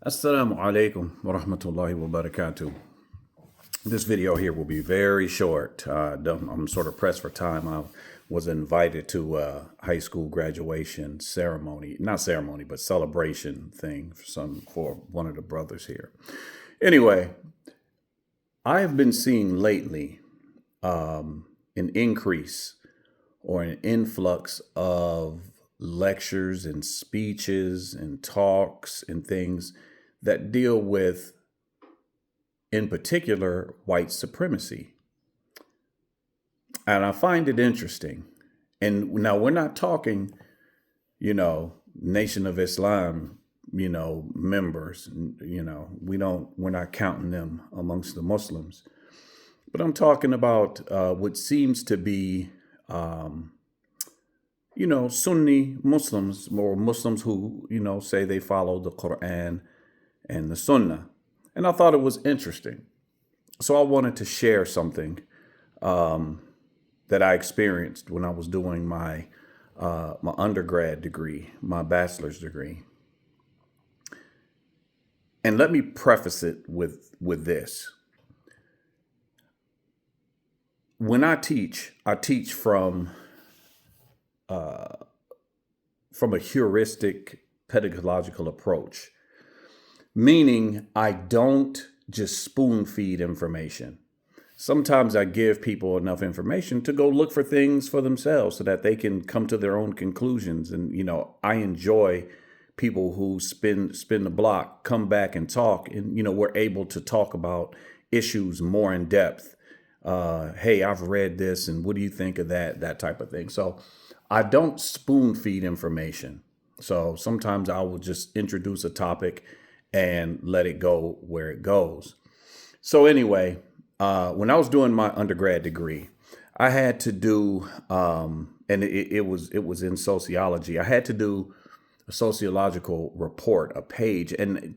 Assalamu alaikum wa rahmatullahi wa barakatuh. This video here will be very short. I'm sort of pressed for time. I was invited to a high school graduation ceremony, not ceremony, but celebration thing for one of the brothers here. Anyway, I have been seeing lately an increase or an influx of lectures and speeches and talks and things that deal with, in particular, white supremacy. And I find it interesting. And now we're not talking, Nation of Islam, members, we're not counting them amongst the Muslims. But I'm talking about what seems to be, Sunni Muslims, or Muslims who, say they follow the Quran and the Sunnah. And I thought it was interesting. So I wanted to share something that I experienced when I was doing my undergrad degree, my bachelor's degree. And let me preface it with this. When I teach from a heuristic pedagogical approach, meaning I don't just spoon feed information. Sometimes I give people enough information to go look for things for themselves so that they can come to their own conclusions. And, I enjoy people who spin the block, come back and talk, and, we're able to talk about issues more in depth. Hey, I've read this, and what do you think of that type of thing? So I don't spoon feed information. So sometimes I will just introduce a topic and let it go where it goes. So anyway, when I was doing my undergrad degree, I had to do, and it was in sociology. I had to do a sociological report, a page, and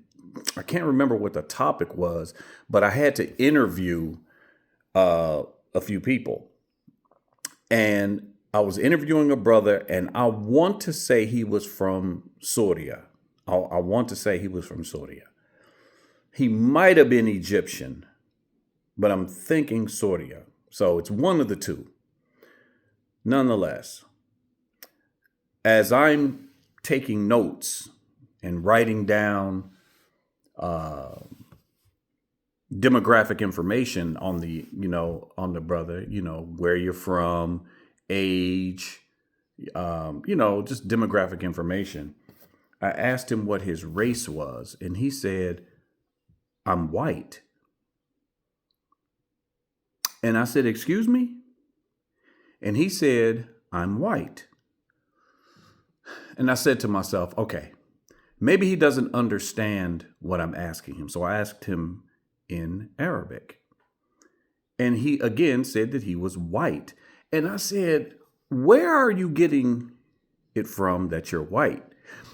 I can't remember what the topic was, but I had to interview a few people, and I was interviewing a brother, and I want to say he was from Syria. I want to say he was from Syria. He might have been Egyptian, but I'm thinking Syria. So it's one of the two. Nonetheless, as I'm taking notes and writing down demographic information on the brother, where you're from, age, just demographic information. I asked him what his race was, and he said, "I'm white." And I said, "Excuse me?" And he said, "I'm white." And I said to myself, okay, maybe he doesn't understand what I'm asking him. So I asked him in Arabic. And he again said that he was white. And I said, "Where are you getting it from that you're white?"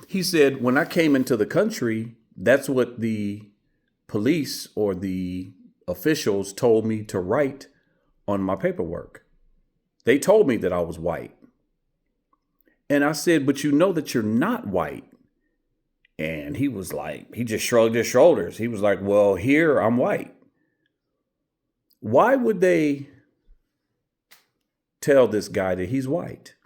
He said, "When I came into the country, that's what the police or the officials told me to write on my paperwork. They told me that I was white." And I said, "But you know that you're not white." And he was like, he just shrugged his shoulders. He was like, "Well, here I'm white." Why would they tell this guy that he's white?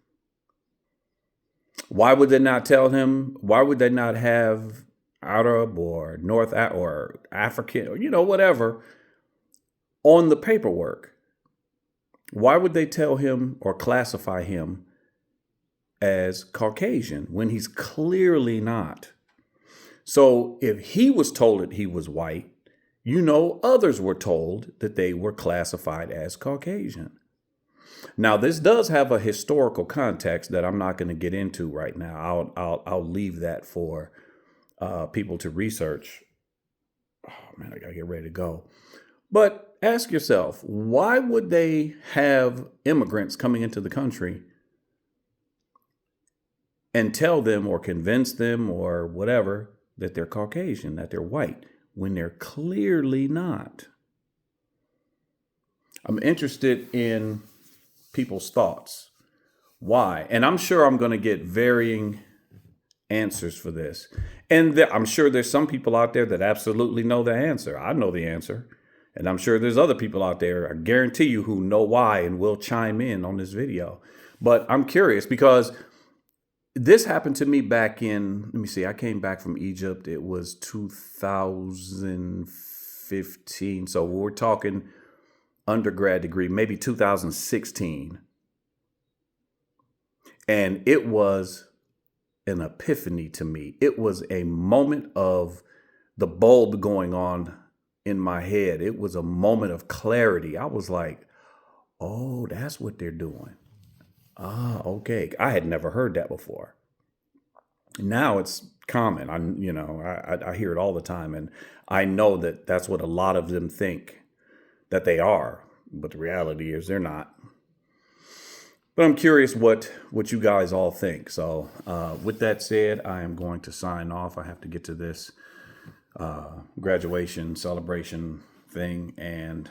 Why would they not tell him? Why would they not have Arab or or African or whatever on the paperwork? Why would they tell him or classify him as Caucasian when he's clearly not? So if he was told that he was white, others were told that they were classified as Caucasian. Now, this does have a historical context that I'm not going to get into right now. I'll leave that for people to research. Oh man, I gotta get ready to go. But ask yourself, why would they have immigrants coming into the country and tell them or convince them or whatever that they're Caucasian, that they're white, when they're clearly not? I'm interested in people's thoughts. Why? And I'm sure I'm going to get varying answers for this. And I'm sure there's some people out there that absolutely know the answer. I know the answer. And I'm sure there's other people out there, I guarantee you, who know why and will chime in on this video. But I'm curious because this happened to me back in, let me see, I came back from Egypt. It was 2015. So we're talking undergrad degree, maybe 2016. And it was an epiphany to me. It was a moment of the bulb going on in my head. It was a moment of clarity. I was like, oh, that's what they're doing. Ah, okay. I had never heard that before. Now it's common. I hear it all the time, and I know that that's what a lot of them think that they are, but the reality is they're not. But I'm curious what you guys all think. So with that said, I am going to sign off. I have to get to this graduation celebration thing, and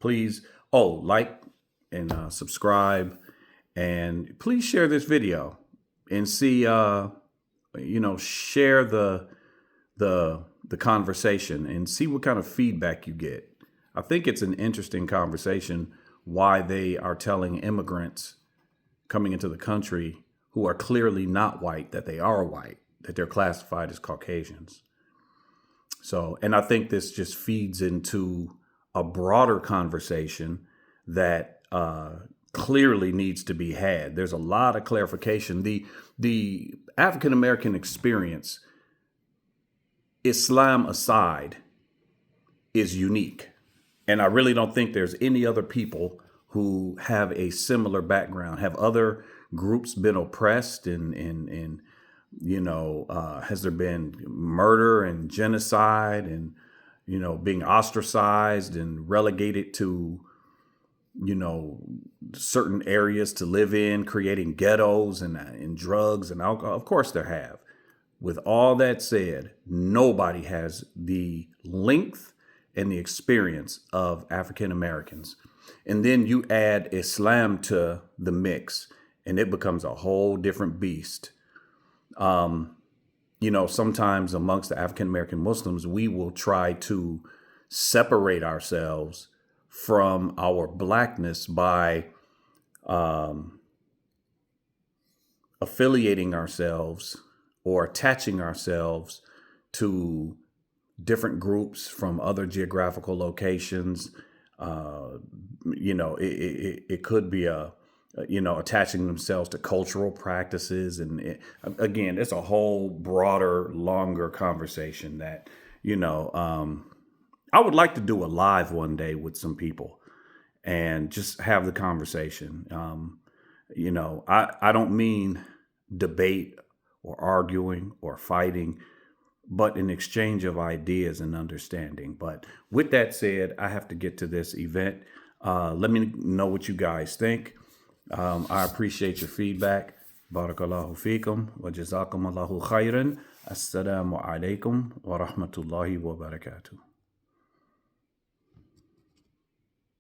please, like and subscribe, and please share this video and see, share the conversation and see what kind of feedback you get. I think it's an interesting conversation why they are telling immigrants coming into the country who are clearly not white that they are white, that they're classified as Caucasians. So, and I think this just feeds into a broader conversation that clearly needs to be had. There's a lot of clarification. The African American experience, Islam aside, is unique. And I really don't think there's any other people who have a similar background. Have other groups been oppressed and has there been murder and genocide and, being ostracized and relegated to, certain areas to live in, creating ghettos and drugs and alcohol? Of course there have. With all that said, nobody has the length and the experience of African Americans. And then you add Islam to the mix, and it becomes a whole different beast. Sometimes amongst the African American Muslims, we will try to separate ourselves from our blackness by affiliating ourselves or attaching ourselves to different groups from other geographical locations. It could be attaching themselves to cultural practices. And again, it's a whole broader, longer conversation that, I would like to do a live one day with some people and just have the conversation. I don't mean debate or arguing or fighting, but an exchange of ideas and understanding. But with that said, I have to get to this event. Let me know what you guys think. I appreciate your feedback. Barakallahu feekum wa jazakum Allahu khairan. Assalamu alaikum wa rahmatullahi wa barakatuh.